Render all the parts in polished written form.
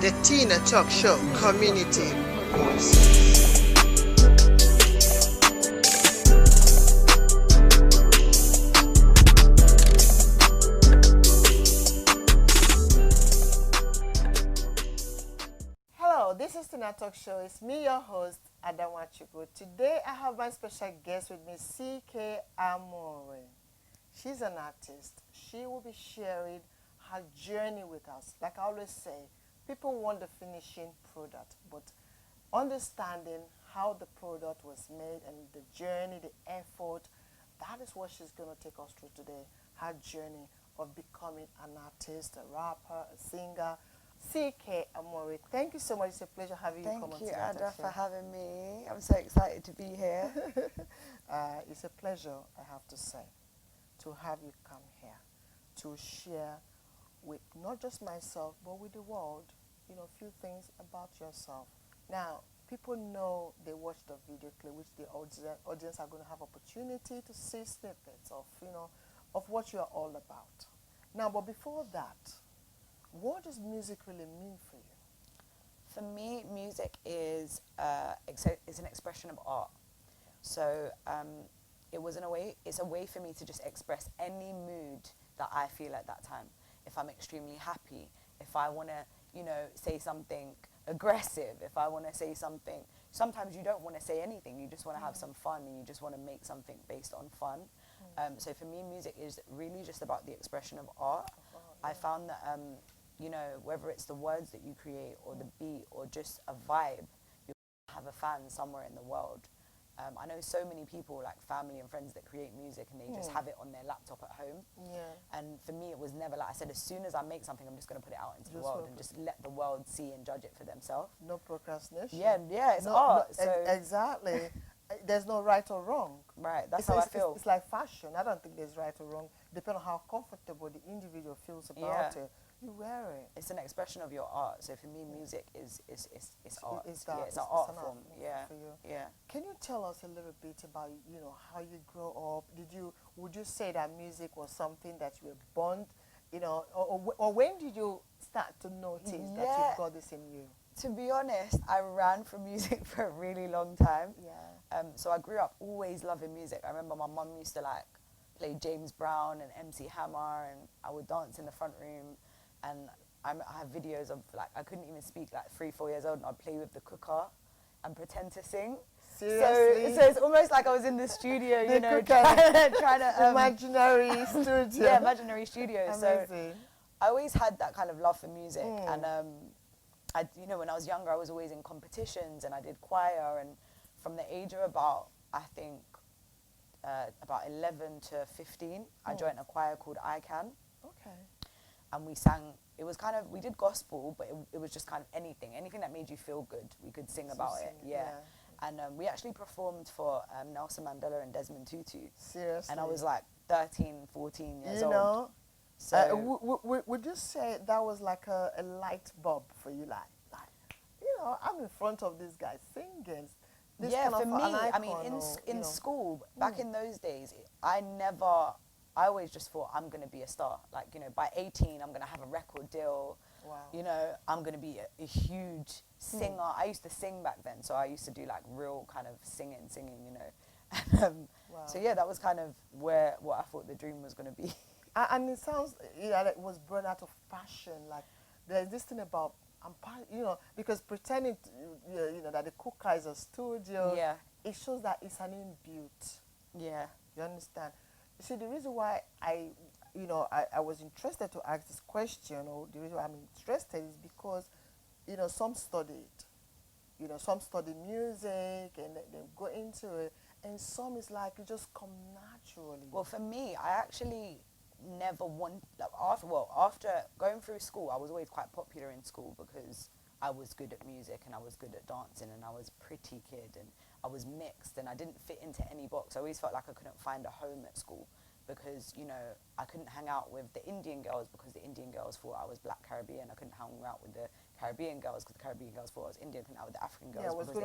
the Tinatalks show community voice. Hello, this is Tinatalks show. It's me, your host, Ada Nwachukwu. Today I have my special guest with me, CKAmore. She's an artist. She will be sharing her journey with us. Like I always say, people want the finishing product, but understanding how the product was made and the journey, the effort, that is what she's going to take us through today. Her journey of becoming an artist, a rapper, a singer. CKAmore, thank you so much. It's a pleasure having you come on. Thank you, Ada, for having me. I'm so excited to be here. It's a pleasure, I have to say, to have you come here to share with not just myself, but with the world, a few things about yourself. Now, people know they watch the video clip, which the audience are going to have opportunity to see snippets of, of what you're all about. Now, but before that, what does music really mean for you? For me, music is it's an expression of art. So it's a way for me to just express any mood that I feel at that time. If I'm extremely happy, if I want to, say something aggressive, if I want to say something, sometimes you don't want to say anything, you just want to have some fun and you just want to make something based on fun. So for me, music is really just about the expression of art. I found that, whether it's the words that you create or the beat or just a vibe, you have a fan somewhere in the world. I know so many people, like family and friends, that create music and they just have it on their laptop at home. Yeah. And for me, it was never like I said, as soon as I make something, I'm just going to put it out into the world and just let the world see and judge it for themselves. No procrastination. Yeah, it's art. So exactly. There's no right or wrong. Right, that's how I feel. It's like fashion. I don't think there's right or wrong. Depending on how comfortable the individual feels about it, you wear it. It's an expression of your art. So for me, music is art. It's an art form. For you. Yeah. Can you tell us a little bit about how you grew up? Would you say that music was something that you were born, or when did you start to notice that you've got this in you? To be honest, I ran from music for a really long time. Yeah. So I grew up always loving music. I remember my mum used to play James Brown and MC Hammer, and I would dance in the front room. And I have videos of I couldn't even speak 3-4 years old, and I'd play with the cooker and pretend to sing. Seriously? So it's almost like I was in the studio, trying to imaginary studio. Yeah, imaginary studio. Amazing. So I always had that kind of love for music, and when I was younger, I was always in competitions, and I did choir, and from the age of about 11 to 15, I joined a choir called I Can. Okay. And we sang, we did gospel, but it was just kind of anything that made you feel good, we could sing about it. Yeah. And we actually performed for Nelson Mandela and Desmond Tutu. Seriously? And I was 13, 14 years old. So would you say that was like a light bulb for you? I'm in front of this guy singing. For me, in school, back in those days, I always just thought I'm going to be a star. By 18, I'm going to have a record deal. Wow. I'm going to be a huge singer. I used to sing back then, so I used to do real kind of singing, Wow. So yeah, that was kind of what I thought the dream was going to be. And it sounds, it was born out of passion. There's this thing about, because pretending, that the cooker is a studio, it shows that it's an inbuilt. Yeah. You understand? See, the reason why I was interested to ask this question, or the reason why I'm interested is because, some study it. Some study music and they go into it, and some is it just come naturally. Well, for me, I actually never after going through school, I was always quite popular in school because I was good at music and I was good at dancing and I was a pretty kid and I was mixed and I didn't fit into any box. I always felt like I couldn't find a home at school because, I couldn't hang out with the Indian girls because the Indian girls thought I was Black Caribbean. I couldn't hang out with the Caribbean girls because the Caribbean girls thought I was Indian. I couldn't hang out with the African girls good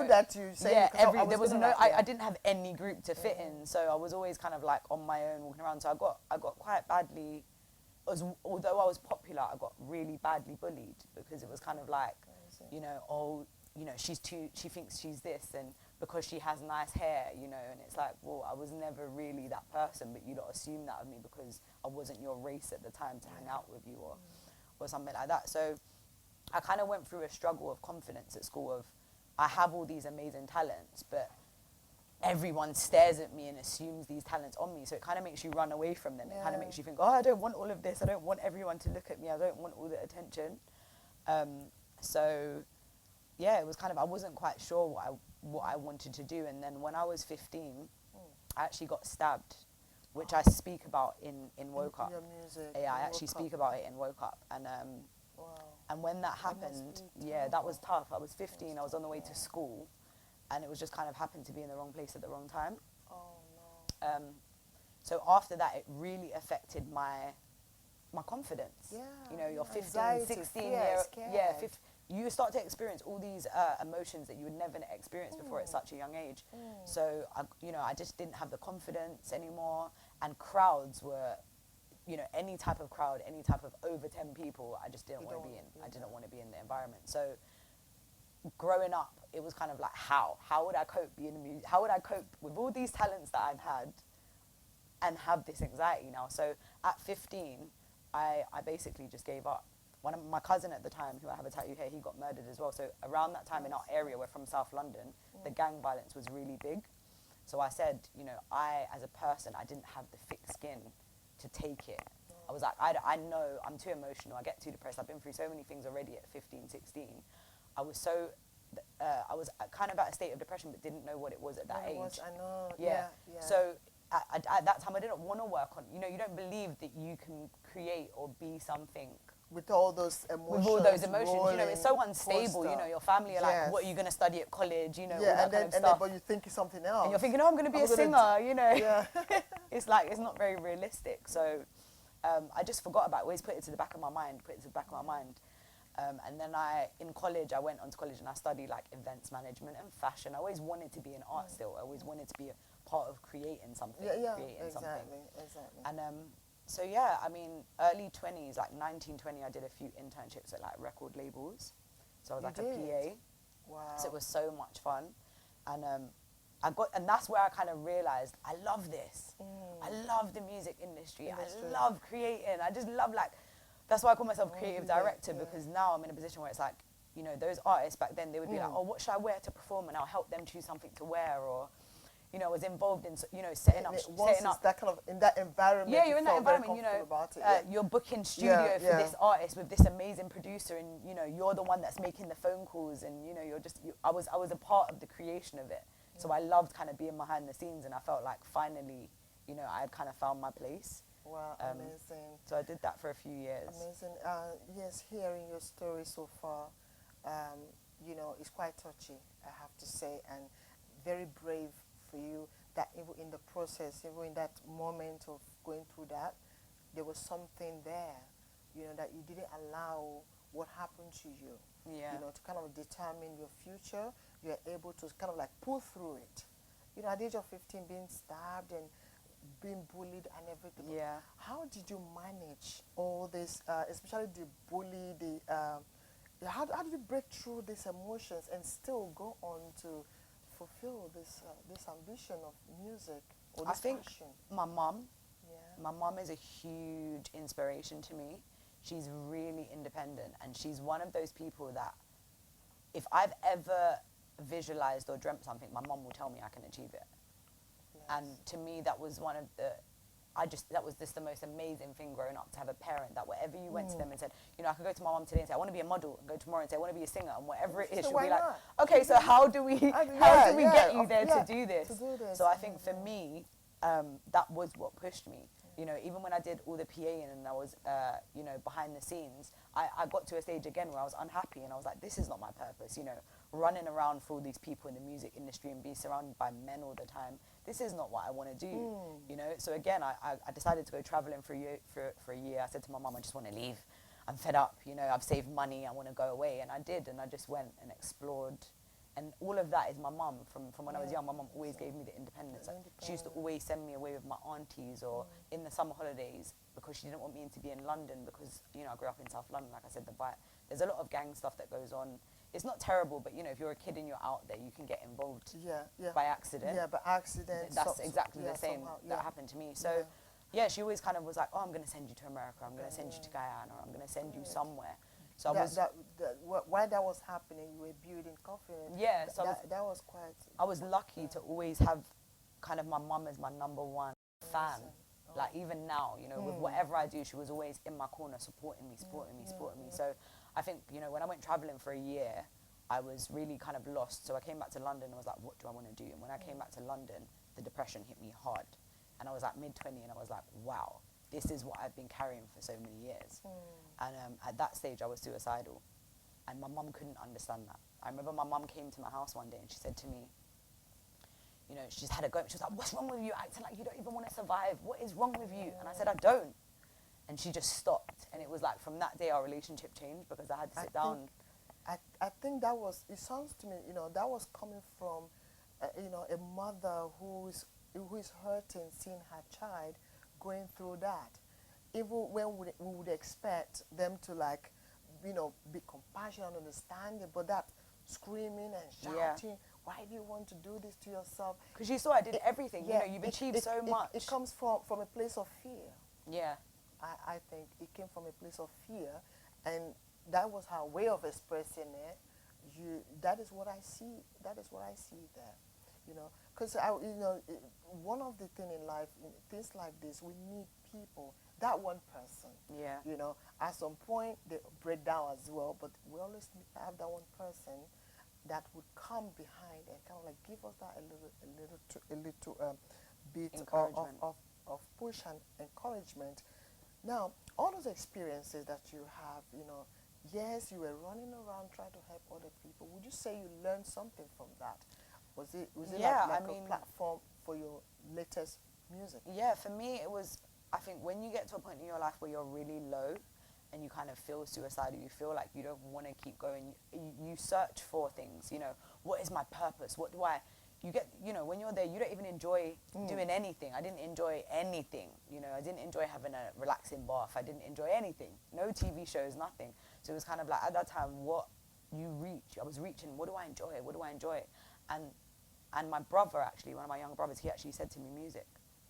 that you say. I didn't have any group to fit in, so I was always kind of on my own walking around. So I got quite badly although I was popular, I got really badly bullied because it was kind of like, you know, oh, you know, she thinks she's this, and because she has nice hair, you know, and it's like, well, I was never really that person, but you don't assume that of me because I wasn't your race at the time to hang out with you or something like that. So I kind of went through a struggle of confidence at school of, I have all these amazing talents, but everyone stares at me and assumes these talents on me. So it kind of makes you run away from them. It kind of makes you think, oh, I don't want all of this. I don't want everyone to look at me. I don't want all the attention. So yeah, it was kind of, I wasn't quite sure what I wanted to do. And then when I was 15, I actually got stabbed, which I speak about in Woke Up. Your music. Yeah, I actually speak about it in Woke Up. And Wow. and when that happened, that was tough. I was 15, I was on the way to school, and it was just kind of happened to be in the wrong place at the wrong time. Oh no. So after that, it really affected my confidence. Yeah. You know, you're 15, Anxiety, 16 fear, scared. you start to experience all these emotions that you would never experience before at such a young age. So I just didn't have the confidence anymore, and crowds were, you know, any type of crowd, any type of over 10 people, I just didn't want to be in. I didn't want to be in the environment. So growing up, it was kind of like, how would I cope being in music? How would I cope with all these talents that I've had and have this anxiety now? So at 15, I basically just gave up. One of my cousin at the time, who I have a tattoo here, he got murdered as well. So around that time in our area, we're from South London, the gang violence was really big. So I said, you know, I, as a person, I didn't have the thick skin to take it. I was like, I know I'm too emotional. I get too depressed. I've been through so many things already at 15, 16. I was kind of at a state of depression, but didn't know what it was at that age. I know. Yeah. So at that time, I didn't want to work on, you know, you don't believe that you can create or be something. With all those emotions. With all those emotions, you know, it's so unstable. You know, your family are like, what are you going to study at college? You know, all that kind of stuff. But you think it's something else. And you're thinking, oh, I'm going to be a singer, you know. Yeah. It's like, it's not very realistic. So I just forgot about it. Always put it to the back of my mind, and then in college, I went on to college and I studied like events management and fashion. I always wanted to be in art still. I always wanted to be a part of creating something. Exactly. And so yeah, I mean, early 20s, like 19, 20, I did a few internships at like record labels. So I was a PA. Wow. So it was so much fun. And and that's where I kind of realized I love this. I love the music industry. I love creating. I just love, like, that's why I call myself creative director, because now I'm in a position where it's like, you know, those artists back then, they would be like, oh, what should I wear to perform? And I'll help them choose something to wear, or, you know, was involved in, you know, setting up. That kind of, in that environment. Yeah, you're in that environment, you know, you're booking studio for this artist with this amazing producer, and, you know, you're the one that's making the phone calls, and, you know, I was a part of the creation of it. So I loved kind of being behind the scenes, and I felt like finally, you know, I had kind of found my place. Wow, amazing. So I did that for a few years. Amazing. Yes, hearing your story so far, you know, it's quite touchy, I have to say, and very brave for you that even in the process, even in that moment of going through that, there was something there, you know, that you didn't allow what happened to you, you know, to kind of determine your future. You're able to kind of like pull through it. You know, at the age of 15, being stabbed and being bullied and everything. Yeah. How did you manage all this, especially the bully, how did you break through these emotions and still go on to fulfill this ambition of music or this passion? I think my mom is a huge inspiration to me. She's really independent, and she's one of those people that if I've ever visualized or dreamt something, my mom will tell me I can achieve it. Nice. And to me, that was that was just the most amazing thing growing up, to have a parent that whatever you went to them and said, you know, I could go to my mom today and say, I want to be a model, and go tomorrow and say, I want to be a singer, and whatever it is, she'll be like, okay, so how do we get you there to do this? So I think for me, that was what pushed me. You know, even when I did all the PAing and I was, you know, behind the scenes, I got to a stage again where I was unhappy, and I was like, this is not my purpose, you know, running around for all these people in the music industry and be surrounded by men all the time. This is not what I want to do, you know. So again, I decided to go traveling for a year. I said to my mum, I just want to leave. I'm fed up, you know, I've saved money, I want to go away. And I did, and I just went and explored And all of that is my mum. From when I was young, my mum always gave me the independence. Like, she used to always send me away with my aunties or in the summer holidays because she didn't want me to be in London because, you know, I grew up in South London. Like I said, there's a lot of gang stuff that goes on. It's not terrible, but, you know, if you're a kid and you're out there, you can get involved by accident. Yeah, by accident. That's exactly the same that happened to me. So, yeah, she always kind of was like, oh, I'm going to send you to America. I'm going to send you to Guyana. I'm going to send you somewhere. So while that was happening, you were building confidence. Yeah, so that was quite. I was lucky to always have kind of my mum as my number one fan. Like even now, you know, with whatever I do, she was always in my corner, supporting me. So I think, you know, when I went traveling for a year, I was really kind of lost. So I came back to London and was like, what do I want to do? And when I came back to London, the depression hit me hard. And I was like mid-20 and I was like, wow, this is what I've been carrying for so many years. And at that stage, I was suicidal. And my mum couldn't understand that. I remember my mum came to my house one day and she said to me, you know, she's had a go. She was like, what's wrong with you? Acting like you don't even want to survive. What is wrong with you? And I said, I don't. And she just stopped. And it was like from that day, our relationship changed because I had to sit down. I think that was, it sounds to me, you know, that was coming from, you know, a mother who is hurting, seeing her child going through that. Even when we would expect them to, like, you know, be compassionate and understanding, but that screaming and shouting, why do you want to do this to yourself? Because you saw I did everything. You know, you've achieved so much. It comes from a place of fear. Yeah. I think it came from a place of fear, and that was her way of expressing it. That is what I see. That is what I see there. You know, because you know, one of the things in life, things like this, we need people. That one person. Yeah. You know, at some point they break down as well, but we always need to have that one person that would come behind and kind of like give us that a little bit of push and encouragement. Now, all those experiences that you have, you know, yes, you were running around trying to help other people. Would you say you learned something from that? Was it like a platform for your latest music? Yeah, for me it was, I think when you get to a point in your life where you're really low and you kind of feel suicidal, you feel like you don't want to keep going, you search for things, you know, what is my purpose? What do I, you get, you know, when you're there, you don't even enjoy doing anything. I didn't enjoy anything, you know, I didn't enjoy having a relaxing bath. I didn't enjoy anything, no TV shows, nothing. So it was kind of like, at that time, what you reach, I was reaching, what do I enjoy? What do I enjoy? And my brother, actually, one of my younger brothers, he actually said to me, music.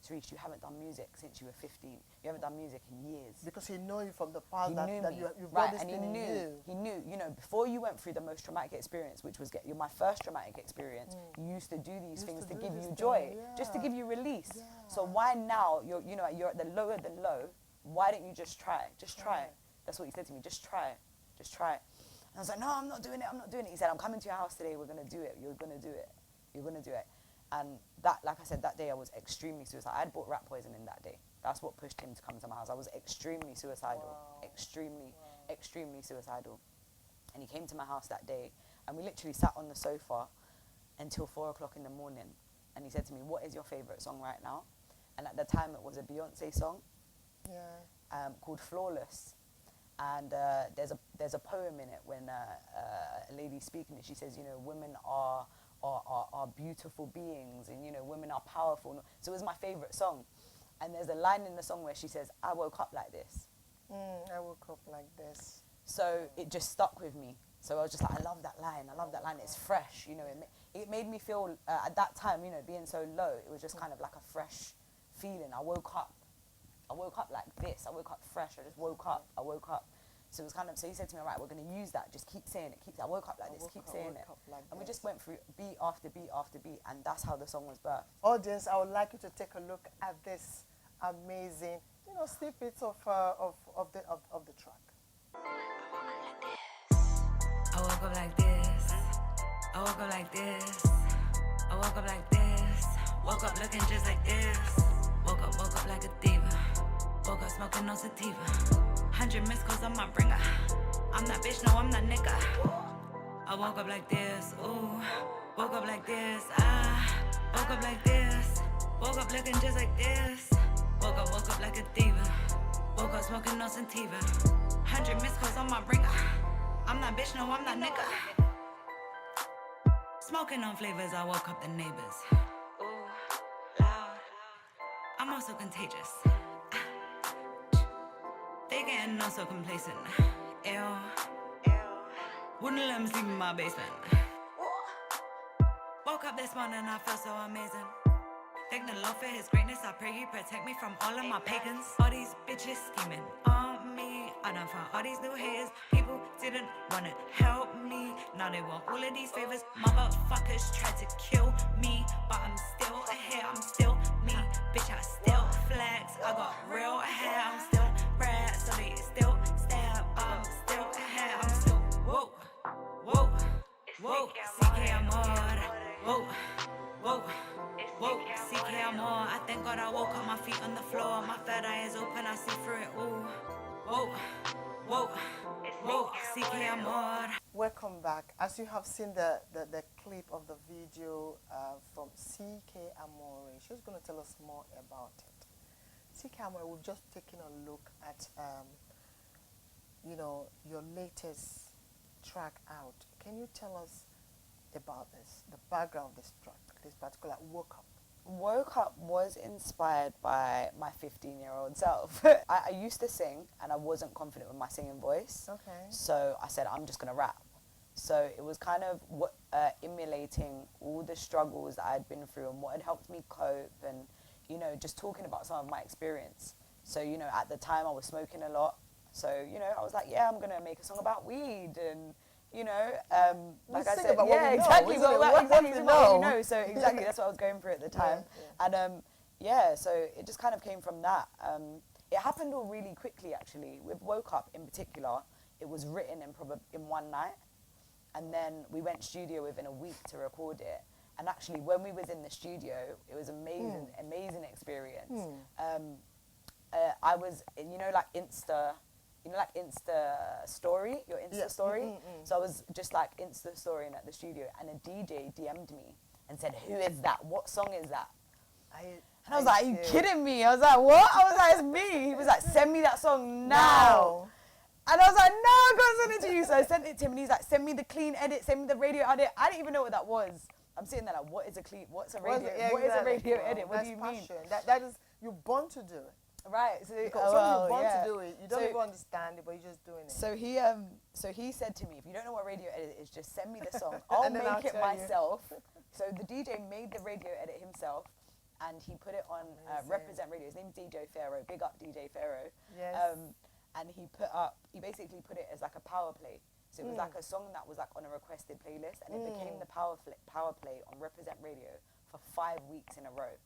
Tarish, you haven't done music since you were 15. You haven't done music in years. Because he knew you from the past, you've got this and thing in you. He knew, you know, before you went through the most traumatic experience, which was my first traumatic experience, you used to do these things to give you joy, just to give you release. Yeah. So why now, you're at the lower than low, why don't you just try it? Just try it. That's what he said to me, just try it. Just try it. And I was like, no, I'm not doing it. He said, I'm coming to your house today, we're going to do it. You're going to do it. You're going to do it. And that, like I said, that day I was extremely suicidal. I had bought rat poisoning that day. That's what pushed him to come to my house. I was extremely suicidal, extremely suicidal. And he came to my house that day, and we literally sat on the sofa until 4 o'clock in the morning. And he said to me, what is your favorite song right now? And at the time, it was a Beyonce song called Flawless. And there's a poem in it when a lady's speaking it. She says, you know, women are beautiful beings, and, you know, women are powerful. So it was my favorite song. And there's a line in the song where she says, I woke up like this. I woke up like this. So it just stuck with me. So I was just like, I love that line. I love that line. It's fresh, you know. It made me feel, at that time, you know, being so low, it was just kind of like a fresh feeling. I woke up like this. I woke up fresh. I just woke up. I woke up. So it was kind of, so he said to me, all right, we're going to use that. Just keep saying it. I woke up like this. Keep saying it. And we just went through beat after beat after beat, and that's how the song was birthed. Audience, I would like you to take a look at this amazing, you know, snippets of the track. I woke up like this. I woke up like this. I woke up like this. Woke up looking just like this. Woke up like a diva. Woke up smoking no sativa. 100 missed calls on my ringer. I'm that bitch, no, I'm that nigga. I woke up like this, ooh. Woke up like this, woke up like this. Woke up looking just like this. Woke up like a diva. Woke up smoking no sativa. 100 missed calls on my ringer. I'm that bitch, no, I'm that nigga. Smoking on flavors, I woke up the neighbors. Ooh, loud. I'm also contagious. They getting all so complacent. Ew. Wouldn't let them sleep in my basement. Woke up this morning, I feel so amazing. Thank the Lord for his greatness. I pray he protect me from all of my pagans. All these bitches scheming on me. I done found all these new haters. People didn't wanna help me. Now they want all of these favors. Motherfuckers tried to kill me, but I'm still here. I'm still me. Bitch, I still flex. I got real hair. I'm still red, so they still stare. But I'm still here. I'm still whoa, whoa, whoa. CKAmore. Whoa, whoa. Whoa, CKAmore. I thank God I woke up, my feet on the floor. My third eye is open, I see through it. Ooh. Whoa, whoa, whoa, CKAmore. Welcome back. As you have seen the clip of the video from CKAmore, she's going to tell us more about it. CKAmore, we've just taken a look at, your latest track out. Can you tell us about this, the background of this track, this particular Woke Up? Woke Up was inspired by my 15-year-old self. I used to sing and I wasn't confident with my singing voice. Okay. So I said, I'm just going to rap. So it was kind of emulating all the struggles that I had been through and what had helped me cope and, just talking about some of my experience. So, at the time I was smoking a lot. So, I was like, yeah, I'm going to make a song about weed and, like I said, yeah, exactly. Exactly what you know. So exactly, that's what I was going through at the time. And so it just kind of came from that. It happened all really quickly, actually. With Woke Up in particular, it was written in one night, and then we went studio within a week to record it. And actually, when we was in the studio, it was amazing experience. I was, like Insta story, your Insta story. So I was just like Insta storying at the studio, and a DJ DM'd me and said, "Who is that? What song is that?" And I was like, "Are you kidding me?" I was like, "What?" I was like, "It's me." He was like, "Send me that song now." And I was like, "No, I'm gonna send it to you." So I sent it to him, and he's like, "Send me the clean edit, send me the radio edit." I didn't even know what that was. I'm sitting there like, "What is a clean? What's a radio? What is a radio edit? What do you mean?" That is, you're born to do it. Right, so you're born to do it. You don't even understand it, but you're just doing it. So he said to me, "If you don't know what radio edit is, just send me the song. I'll make it myself." So the DJ made the radio edit himself, and he put it on Represent Radio. His name's DJ Pharaoh. Big up DJ Pharaoh. Yes. And he basically put it as like a Powerplay. So it was like a song that was like on a requested playlist, and it became the Powerplay on Represent Radio for 5 weeks in a row.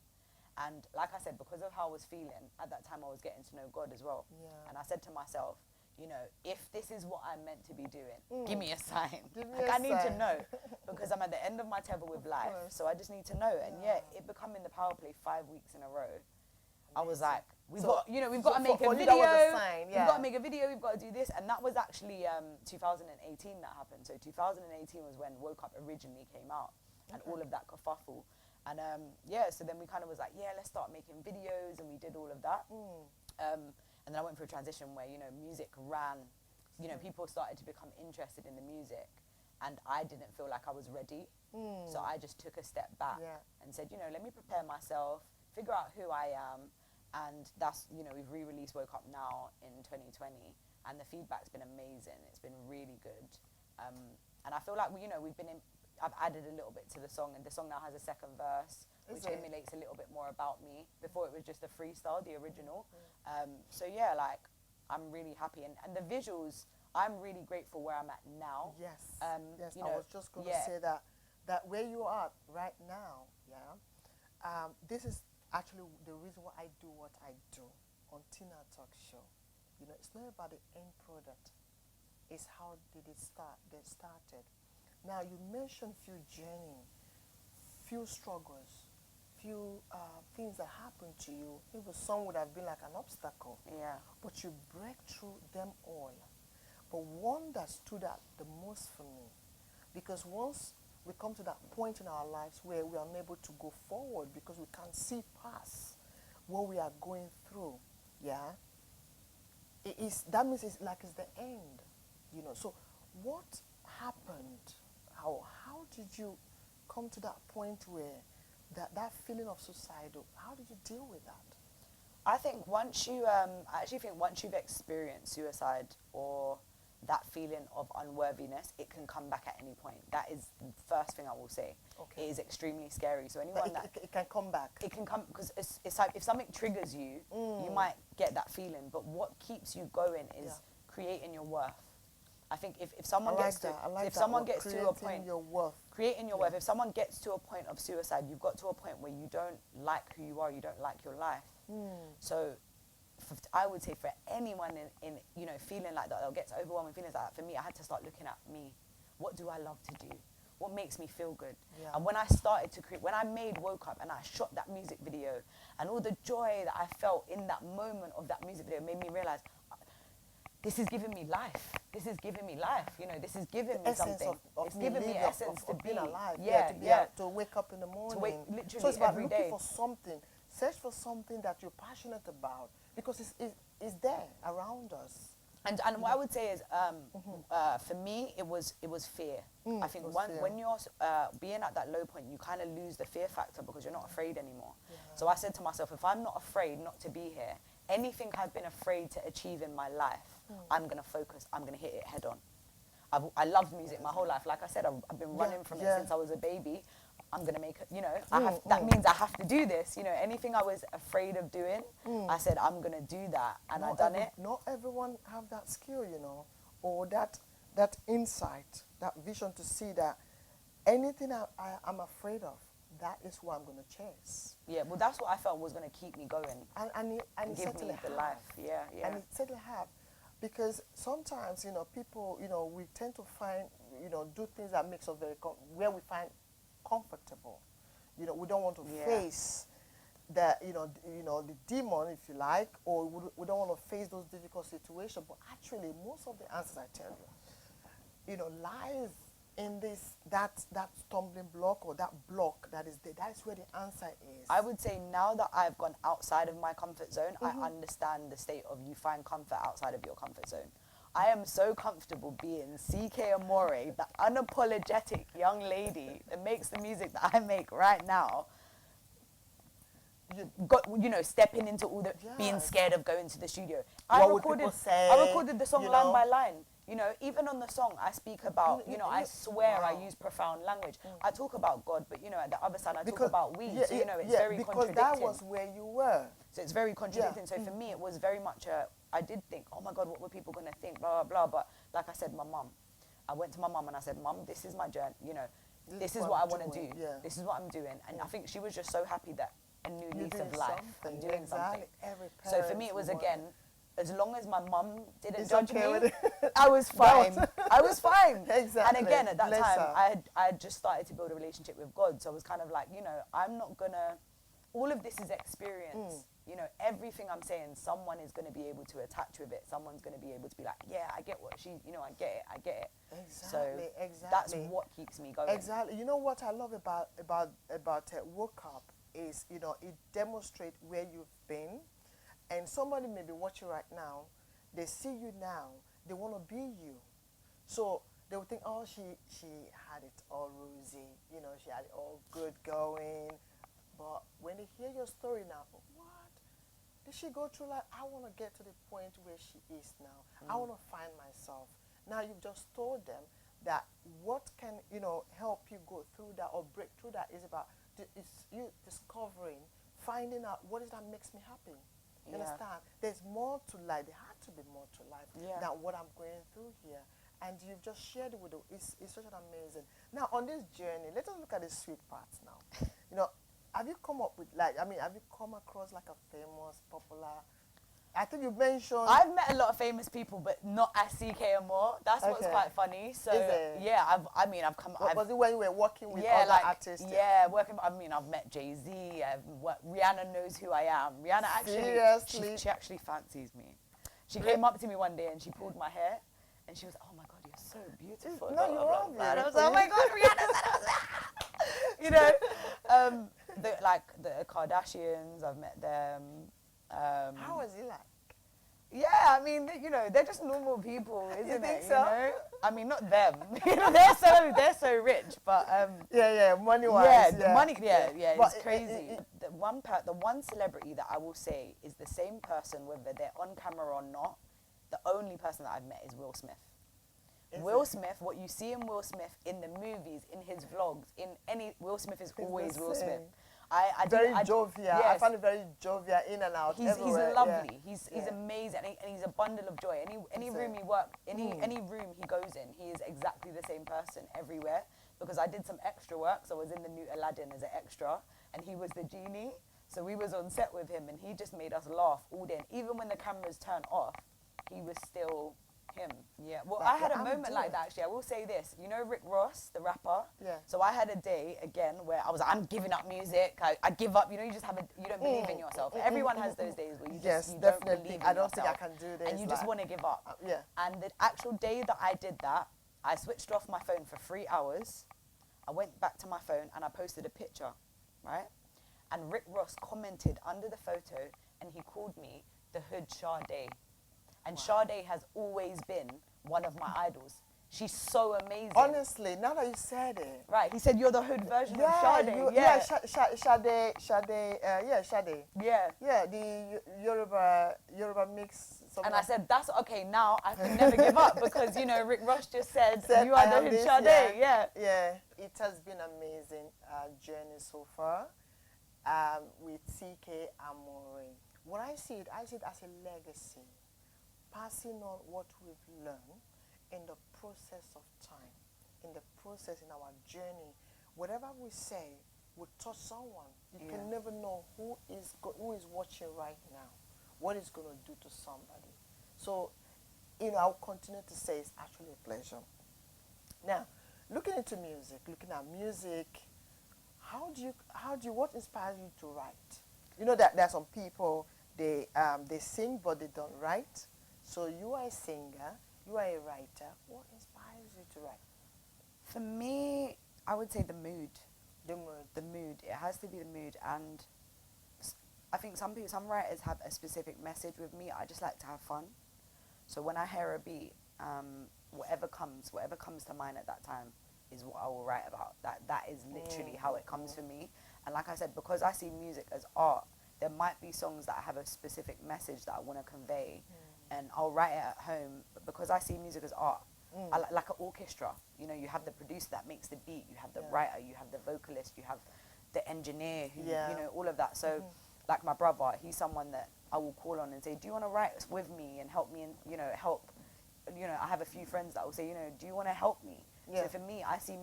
And like I said, because of how I was feeling, at that time I was getting to know God as well. Yeah. And I said to myself, if this is what I'm meant to be doing, give me a sign. I need to know, because I'm at the end of my tether with life, so I just need to know. And it becoming the Powerplay 5 weeks in a row. I was like, we've got to make a video. We've got to make a video. We've got to do this, and that was actually 2018 that happened. So 2018 was when Woke Up originally came out, and all of that kerfuffle. And so then we kind of was like, let's start making videos, and we did all of that. And then I went through a transition where, music ran, people started to become interested in the music, and I didn't feel like I was ready. So I just took a step back and said, let me prepare myself, figure out who I am, and that's, we've re-released Woke Up now in 2020, and the feedback's been amazing. It's been really good. And I feel like, I've added a little bit to the song, and the song now has a second verse, which emulates a little bit more about me. Before it was just a freestyle, the original. I'm really happy. And the visuals, I'm really grateful where I'm at now. Yes, I was just going to say that where you are right now, this is actually the reason why I do what I do on Tinatalks show. It's not about the end product. It's how did it start, they started. Now, you mentioned few journey, few struggles, few things that happened to you. Maybe some would have been like an obstacle. Yeah. But you break through them all. But one that stood out the most for me, because once we come to that point in our lives where we are unable to go forward because we can't see past what we are going through, that means it's like it's the end, So what happened? How did you come to that point where that feeling of suicidal, how did you deal with that? I think once you, I actually think once you've experienced suicide or that feeling of unworthiness, it can come back at any point. That is the first thing I will say. Okay. It is extremely scary. So anyone It can come back. it can come, because it's like if something triggers you, you might get that feeling. But what keeps you going is creating your worth. I think if someone gets to a point, your worth. creating your worth. If someone gets to a point of suicide, you've got to a point where you don't like who you are, you don't like your life. So I would say for anyone in feeling like that, or gets overwhelming feelings like that, for me, I had to start looking at me. What do I love to do? What makes me feel good? Yeah. And when I started to create, when I made Woke Up and I shot that music video, and all the joy that I felt in that moment of that music video made me realize, this is giving me life. This is giving me life. This is giving me something. It's giving me essence to be alive. Yeah. To wake up in the morning. To wake literally so it's about every looking day. for something. Search for something that you're passionate about, because it's there around us. And what I would say is, for me, it was fear. I think when you're being at that low point, you kind of lose the fear factor because you're not afraid anymore. Yeah. So I said to myself, if I'm not afraid not to be here, anything I've been afraid to achieve in my life, I'm going to focus, I'm going to hit it head on. I loved music my whole life. Like I said, I've been running from it since I was a baby. I'm going to make it, that means I have to do this. Anything I was afraid of doing, I said, I'm going to do that. And I've done it. Not everyone have that skill, or that insight, that vision to see that anything I'm afraid of, that is what I'm going to chase. Yeah, well, that's what I felt was going to keep me going. And give me the life. Yeah. And it certainly have. Because sometimes, people, we tend to find, do things that makes us where we find comfortable. We don't want to face the demon, if you like, or we don't want to face those difficult situations. But actually, most of the answers, I tell you, lies in that stumbling block, or that block that is there. That is where the answer is. I would say now that I've gone outside of my comfort zone, I understand the state of you find comfort outside of your comfort zone. I am so comfortable being CKAmore, the unapologetic young lady that makes the music that I make right now. Stepping into all the being scared of going to the studio. I recorded the song line by line. Even on the song, I speak about, I swear I use profound language. I talk about God, but, at the other side, I talk about weed. So, it's very contradicting. Because that was where you were. So it's very contradicting. So for me, it was very much I did think, oh my God, what were people going to think, blah, blah, blah. But like I said, I went to my mum and I said, Mum, this is my journey, this is what I want to do. Yeah. This is what I'm doing. And I think she was just so happy that a new lease of life. I'm doing something. So for me, it was, again, as long as my mum didn't judge me, I was fine. I was fine. Exactly. And again, at that time, I had just started to build a relationship with God. So I was kind of like, I'm not going to, all of this is experience. Everything I'm saying, someone is going to be able to attach with it. Someone's going to be able to be like, yeah, I get what she, I get it. Exactly, so that's what keeps me going. Exactly. You know what I love about Woke Up is, it demonstrates where you've been. And somebody may be watching right now, they see you now, they want to be you. So they will think, oh, she had it all rosy, she had it all good going. But when they hear your story now, what? Did she go through life? I want to get to the point where she is now. I want to find myself. Now you've just told them that what can, help you go through that or break through that is about you discovering, finding out what is that makes me happy. You understand? There's more to life. There had to be more to life than what I'm going through here. And you've just shared it with us. It's such an amazing. Now, on this journey, let us look at the sweet parts now. Have you come up with, have you come across like a famous, popular, I think you mentioned... I've met a lot of famous people, but not as CKAmore. That's what's quite funny. So, yeah, I've come... Was it when you were working with other artists? Yeah, I've met Jay-Z. Rihanna knows who I am. Rihanna actually... Seriously? She actually fancies me. She came up to me one day and she pulled my hair and she was like, oh my God, you're so beautiful. No, you're wrong. And I was like, oh my God, Rihanna said I was the Kardashians, I've met them. How was it like? Yeah, I mean, you know, they're just normal people, isn't it? think so? You know? I mean, not them. You know, they're so rich, but money wise. yeah, the money, But it's crazy. The one celebrity that I will say is the same person, whether they're on camera or not. The only person that I've met is Will Smith. Will Smith, what you see in Will Smith in the movies, in his vlogs, in any, Will Smith is always Will Smith. Very jovial. Yes. I find it very jovial, in and out. He's everywhere. lovely. He's amazing, and he's a bundle of joy. Any room he any room he goes in, he is exactly the same person everywhere. Because I did some extra work, so I was in the new Aladdin as an extra, and he was the genie. So we was on set with him, and he just made us laugh all day. And even when the cameras turned off, he was still him. Yeah. Well, I had a moment like that, actually. I will say this. You know Rick Ross, the rapper? Yeah. So I had a day, again, where I was like, I'm giving up music. I give up. You know, you just you don't believe in yourself. Everyone has those days where you just you don't believe in yourself. I don't think I can do this. And you just want to give up. Yeah. And the actual day that I did that, I switched off my phone for 3 hours. I went back to my phone and I posted a picture, right? And Rick Ross commented under the photo and he called me the Hood Sade. And Sade has always been one of my idols. She's so amazing. Honestly, now that you said it. Right, he said you're the hood version of Sade. Sade. Yeah. Yeah, the Yoruba mix. And I said, that's okay, now I can never give up because, you know, Rick Ross just said you are the Hood Sade. Yeah. It has been amazing journey so far with CKAmore. When I see it as a legacy, passing on what we've learned in the process of time, in the process in our journey. Whatever we say will touch someone. You can never know who is watching right now, what it's going to do to somebody. So, you know, I'll continue to say it's actually a pleasure. Now, looking at music, what inspires you to write? You know that there are some people, they sing but they don't write. So you are a singer, you are a writer. What inspires you to write? For me, I would say the mood. The mood. The mood. It has to be the mood. And I think some writers have a specific message with me. I just like to have fun. So when I hear a beat, whatever comes to mind at that time is what I will write about. That is literally how it comes for me. And like I said, because I see music as art, there might be songs that have a specific message that I want to convey. And I'll write it at home, but because I see music as art, like an orchestra, you know, you have the producer that makes the beat, you have the writer, you have the vocalist, you have the engineer, who, you know, all of that. So, like my brother, he's someone that I will call on and say, do you want to write with me and help me, and, you know, I have a few friends that will say, you know, do you want to help me? Yeah. So for me, I see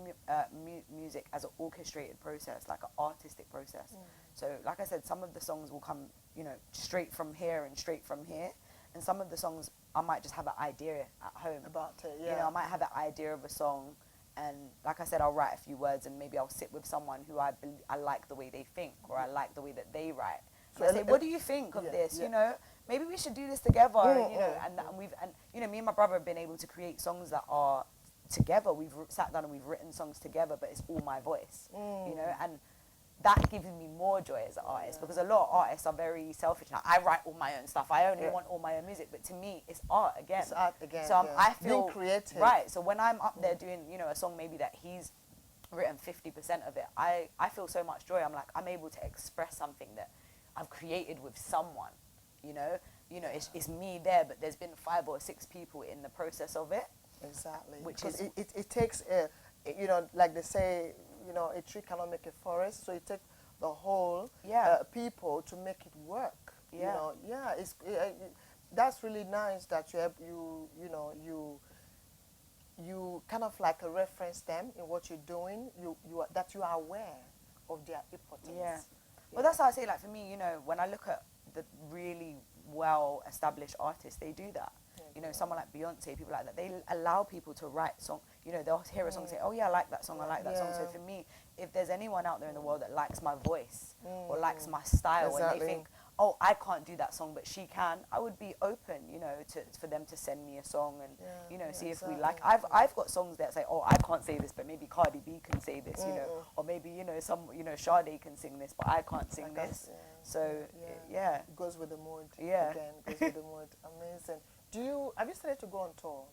music as an orchestrated process, like an artistic process. So, like I said, some of the songs will come, you know, straight from here and straight from here. And some of the songs, I might just have an idea at home. About it, yeah. You know, I might have an idea of a song, and like I said, I'll write a few words, and maybe I'll sit with someone who I like the way they think, or I like the way that they write. So I say, what do you think of this? You know, maybe we should do this together. You know, and you know, me and my brother have been able to create songs that are together. We've sat down and we've written songs together, but it's all my voice. You know, and that gives me more joy as an artist, because a lot of artists are very selfish. Like, I write all my own stuff. I only want all my own music. But to me, it's art again. It's art again. So I feel being creative. Right. So when I'm up there doing, you know, a song maybe that he's written 50% of it, I feel so much joy. I'm like, I'm able to express something that I've created with someone. You know, it's me there, but there's been 5 or 6 people in the process of it. Exactly. Which is it takes you know, like they say, you know, a tree cannot make a forest, so it takes the whole people to make it work. You know, it's that's really nice that you kind of like reference them in what you're doing. That you are aware of their importance. Yeah. Well, that's how I say. Like for me, you know, when I look at the really well-established artists, they do that. You know, someone like Beyonce, people like that, they allow people to write songs. You know, they'll hear a song and say, oh yeah, I like that song, I like that song. So for me, if there's anyone out there in the world that likes my voice or likes my style, and they think, oh, I can't do that song, but she can, I would be open, you know, for them to send me a song and, you know, see if we like. I've got songs that say, oh, I can't say this, but maybe Cardi B can say this, you know, or maybe, you know, Sade can sing this, but I can't sing this. So yeah. It goes with the mood. Yeah. Again, goes with the mood. Amazing. Have you started to go on tour?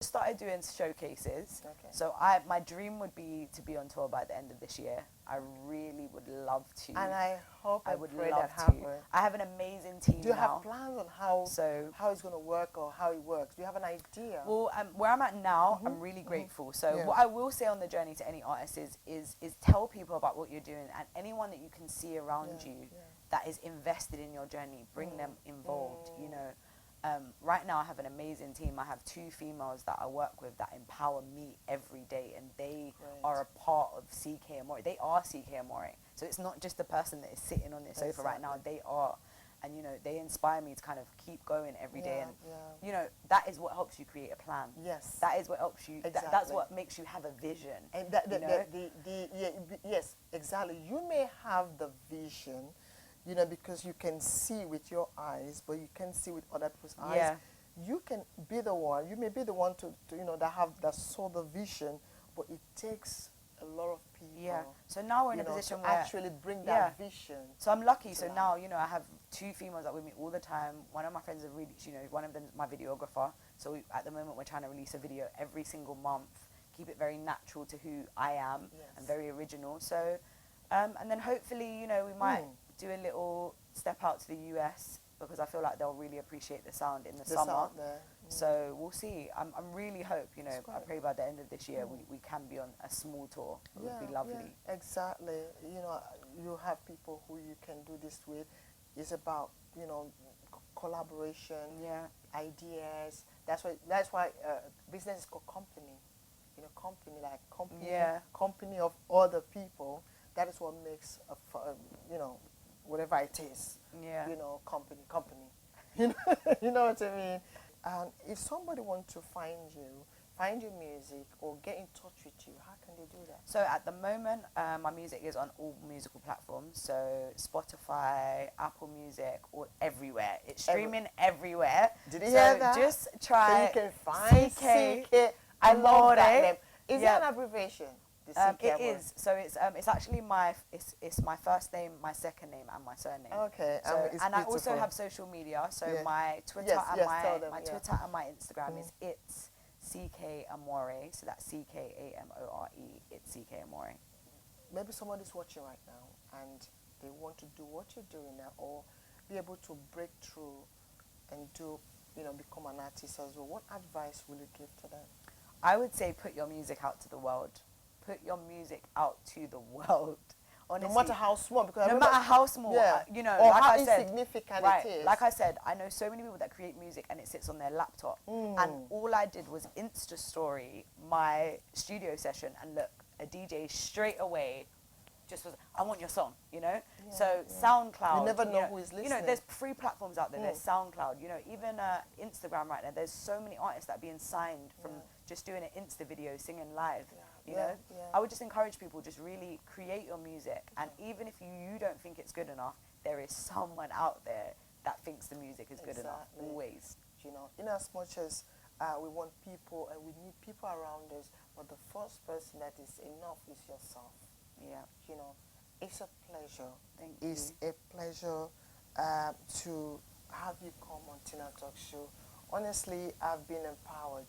Started doing showcases. Okay. So my dream would be to be on tour by the end of this year. I really would love to. And I hope I would pray love that to. happen. I have an amazing team now. Do you have plans on how it's going to work or how it works? Do you have an idea? Well, where I'm at now, I'm really grateful. So Yeah. what I will say on the journey to any artist is tell people about what you're doing, and anyone that you can see around you that is invested in your journey, bring them involved. You know, right now I have an amazing team. I have 2 females that I work with that empower me every day, and they are a part of CKAmore. They are CKAmore. So it's not just the person that is sitting on this sofa right now. They are. And, you know, they inspire me to kind of keep going every day. And, you know, that is what helps you create a plan. Yes. That is what helps you. Exactly. That's what makes you have a vision. And yes, exactly. You may have the vision, you know, because you can see with your eyes, but you can't see with other people's eyes. Yeah. You can be the one. You may be the one to you know, that saw the vision, but it takes a lot of people. Yeah. So now we're in a position to where actually bring that vision. So I'm lucky. So now, you know, I have 2 females that with me all the time. One of my friends is really, you know, one of them is my videographer. So at the moment we're trying to release a video every single month, keep it very natural to who I am and very original. So, and then hopefully, you know, we might do a little step out to the US, because I feel like they'll really appreciate the sound in the summer. Sound there. So we'll see. I'm really hope, you know, I pray by the end of this year we can be on a small tour. It would be lovely. Yeah, exactly. You know, you have people who you can do this with. It's about, you know, collaboration, ideas. That's why business is called company. You know, company of other people. That is what makes you know, whatever it is. Yeah. You know, company. You know, you know what I mean. And if somebody wants to find your music, or get in touch with you, how can they do that? So at the moment, my music is on all musical platforms. So Spotify, Apple Music, or everywhere. It's streaming everywhere. Did you hear that? Just try. So you can find CK. I love that name. Is that an abbreviation? It is. So it's actually it's my first name, my second name, and my surname. Okay. So, and I also have social media. So my Twitter my Twitter and my Instagram is it's CKAmore. So that's CKAMORE. It's CKAmore. Maybe somebody's watching right now and they want to do what you're doing now, or be able to break through and become an artist as well. What advice will you give to them? I would say put your music out to the world. Put your music out to the world. Honestly, no matter how small, because no matter how small, you know, or like how I said, insignificant it is. Like I said, I know so many people that create music and it sits on their laptop. And all I did was Insta story my studio session, and look, a DJ straight away just was, I want your song, you know? SoundCloud. You never know who is listening. You know, there's free platforms out there. There's SoundCloud, you know, even Instagram right now. There's so many artists that are being signed from just doing an Insta video, singing live, you know? I would just encourage people, just really create your music. And even if you don't think it's good enough, there is someone out there that thinks the music is good enough, always. You know, in as much as we want people and we need people around us, but the first person that is enough is yourself. Yeah. You know, it's a pleasure. It's a pleasure to have you come on Tinatalks show. Honestly, I've been empowered.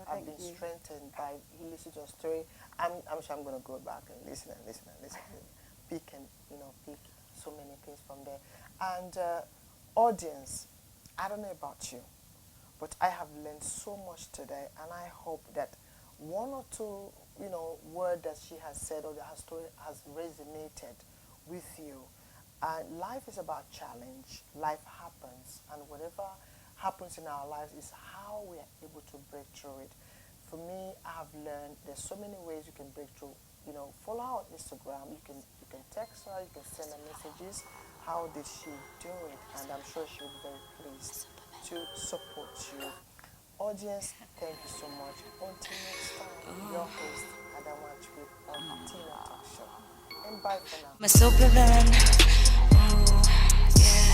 I've been strengthened by listening to your story. I'm sure I'm going to go back and listen, pick so many things from there. And audience, I don't know about you, but I have learned so much today, and I hope that one or two, word that she has said or that her story has resonated with you. Life is about challenge. Life happens, and whatever happens in our lives is how we are able to break through it. For me, I have learned there's so many ways you can break through. Follow her on Instagram. You can text her. You can send her messages. How did she do it? And I'm sure she will be very pleased to support you. Audience, thank you so much. Until next time, your host, Ada Nwachukwu on Tinatalks show. And bye for now. My supervillain. Ooh, yeah.